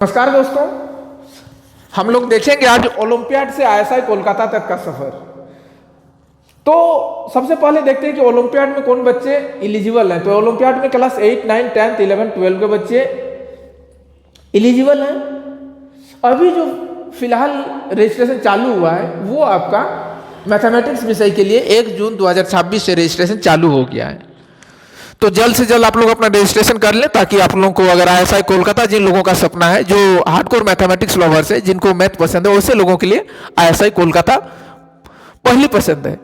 नमस्कार दोस्तों, हम लोग देखेंगे आज ओलंपियाड से आईएसआई कोलकाता तक का सफर। तो सबसे पहले देखते हैं कि ओलंपियाड में कौन बच्चे एलिजिबल हैं। तो ओलंपियाड में क्लास 8, 9, 10, 11, 12 के बच्चे एलिजिबल हैं। अभी जो फिलहाल रजिस्ट्रेशन चालू हुआ है वो आपका मैथमेटिक्स विषय के लिए 1 जून 2026 से रजिस्ट्रेशन चालू हो गया है। तो जल्द से जल्द आप लोग अपना रजिस्ट्रेशन कर लें ताकि आप लोगों को, अगर आईएसआई कोलकाता जिन लोगों का सपना है, जो हार्डकोर मैथमेटिक्स लवर्स है, जिनको मैथ पसंद है, वैसे लोगों के लिए आईएसआई कोलकाता पहली पसंद है।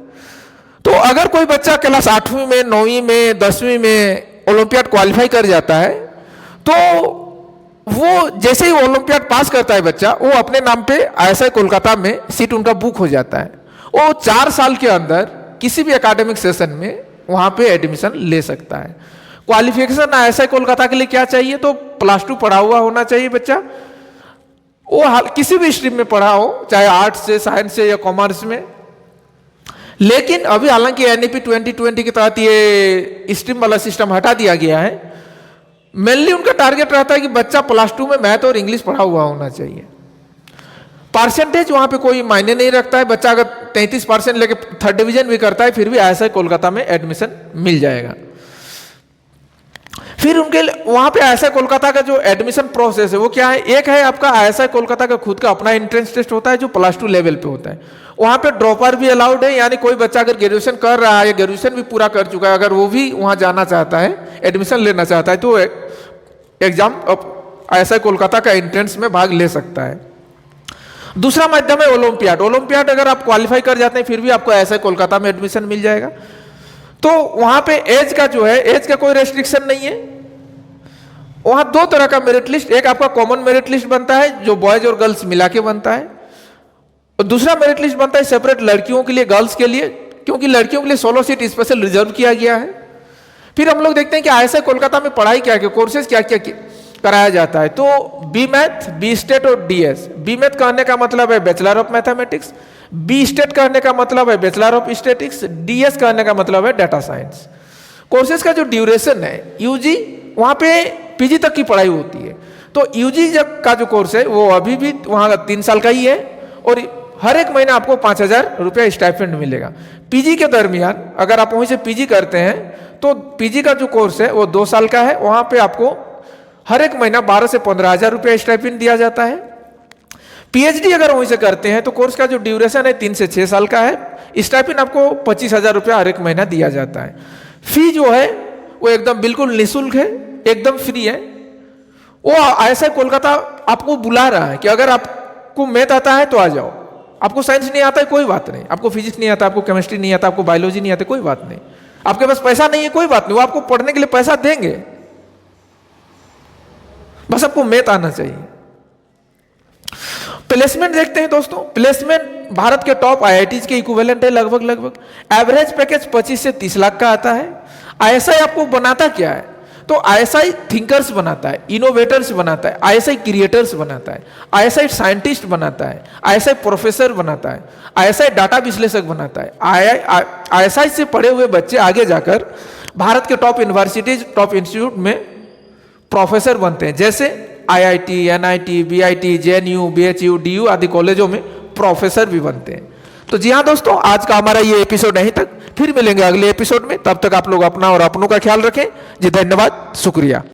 तो अगर कोई बच्चा क्लास 8वीं में, 9वीं में, 10वीं में ओलंपियाड क्वालिफाई कर जाता है तो वो जैसे ही ओलंपियाड पास करता है बच्चा, वो अपने नाम पे आईएसआई कोलकाता में सीट उनका बुक हो जाता है। वो 4 साल के अंदर किसी भी एकेडमिक सेशन में वहां पे एडमिशन ले सकता है। क्वालिफिकेशन आईएसआई कोलकाता के लिए क्या चाहिए? तो +2 पढ़ा हुआ होना चाहिए बच्चा। वो किसी भी स्ट्रीम में पढ़ा हो, चाहे आर्ट्स से, साइंस से या कॉमर्स में। लेकिन अभी हालांकि एनईपी 2020 के तहत ये स्ट्रीम वाला सिस्टम हटा दिया गया है। मेनली उनका टारगेट रहता है कि बच्चा +2 में मैथ और इंग्लिश पढ़ा हुआ होना चाहिए। परसेंटेज वहां पे कोई मायने नहीं रखता है। बच्चा अगर 33% लेके 3rd डिवीजन भी करता है फिर भी आईएसआई कोलकाता में एडमिशन मिल जाएगा। फिर उनके वहां पे आईएसआई कोलकाता का जो एडमिशन प्रोसेस है वो क्या है? एक है आपका आईएसआई कोलकाता का खुद का अपना एंट्रेंस टेस्ट होता है जो +2 लेवल पे होता है। वहां पे ड्रॉपर भी अलाउड है, यानी कोई बच्चा अगर ग्रेजुएशन कर रहा है या ग्रेजुएशन भी पूरा कर चुका है, अगर वो भी वहां जाना चाहता है, एडमिशन लेना चाहता है, तो एग्जाम आईएसआई कोलकाता का एंट्रेंस में भाग ले सकता है। दूसरा माध्यम है ओलंपियाड। ओलंपियाड अगर आप क्वालिफाई कर जाते हैं फिर भी आपको आईएसआई कोलकाता में एडमिशन मिल जाएगा। तो वहां पे एज का जो है, एज का कोई रेस्ट्रिक्शन नहीं है। वहां 2 तरह का मेरिट लिस्ट, एक आपका कॉमन मेरिट लिस्ट बनता है जो बॉयज और गर्ल्स मिला के बनता है, और दूसरा मेरिट लिस्ट बनता है सेपरेट लड़कियों के लिए, गर्ल्स के लिए, क्योंकि लड़कियों के लिए 16 सीट स्पेशल रिजर्व किया गया है। फिर हम लोग देखते हैं कि आईएसआई कोलकाता में पढ़ाई क्या क्या, कोर्सेज क्या क्या कराया जाता है। तो बी मैथ, बी स्टेट और डीएस। बी मैथ कहने का मतलब है bachelor of mathematics, B stat कहने का मतलब है बैचलर ऑफ स्टैटिस्टिक्स, डीएस कहने का मतलब है डाटा साइंस। कोर्सेज का जो ड्यूरेशन है, यूजी वहां पे पीजी तक की पढ़ाई होती है। तो यूजी का जो कोर्स है वो अभी भी वहां 3 साल का ही है और हर एक महीना आपको 5,000 रुपया स्टाइपेंड मिलेगा। पीजी के दरमियान अगर आप वहीं से पीजी करते हैं तो पीजी का जो कोर्स है वो 2 साल का है। वहां पे आपको हर एक महीना 12 से 15,000 रुपया स्टाइपेंड दिया जाता है। पीएचडी अगर वहीं से करते हैं तो कोर्स का जो ड्यूरेशन है 3 से 6 साल का है। स्टाइपेंड आपको 25,000 रुपया हर एक महीना दिया जाता है। फी जो है वो एकदम बिल्कुल निःशुल्क है, एकदम फ्री है। वो आईएसआई कोलकाता आपको बुला रहा है कि अगर आपको मैथ आता है तो आ जाओ, आपको साइंस नहीं आता है कोई बात नहीं, आपको फिजिक्स नहीं आता, आपको केमिस्ट्री नहीं आता, आपको बायोलॉजी नहीं आता, कोई बात नहीं, आपके पास पैसा नहीं है, कोई बात नहीं, वो आपको पढ़ने के लिए पैसा देंगे, बस आपको मैथ आना चाहिए। प्लेसमेंट देखते हैं दोस्तों। प्लेसमेंट भारत के टॉप आईआईटीज के इक्विवेलेंट है लगभग। एवरेज पैकेज 25 से 30 लाख का आता है। आईएसआई आपको बनाता क्या है? तो आईएसआई थिंकर्स बनाता है, इनोवेटर्स बनाता है, आईएसआई क्रिएटर्स बनाता है, आईएसआई साइंटिस्ट बनाता है, आईएसआई प्रोफेसर बनाता है, आईएसआई डाटा विश्लेषक बनाता है। आईएसआई से पढ़े हुए बच्चे आगे जाकर भारत के टॉप यूनिवर्सिटीज, टॉप इंस्टीट्यूट में प्रोफेसर बनते हैं, जैसे IIT, NIT, BIT, JNU, BHU, DU आदि कॉलेजों में प्रोफेसर भी बनते हैं। तो जी हाँ दोस्तों, आज का हमारा ये एपिसोड यहीं तक। फिर मिलेंगे अगले एपिसोड में। तब तक आप लोग अपना और अपनों का ख्याल रखें। जी धन्यवाद, शुक्रिया।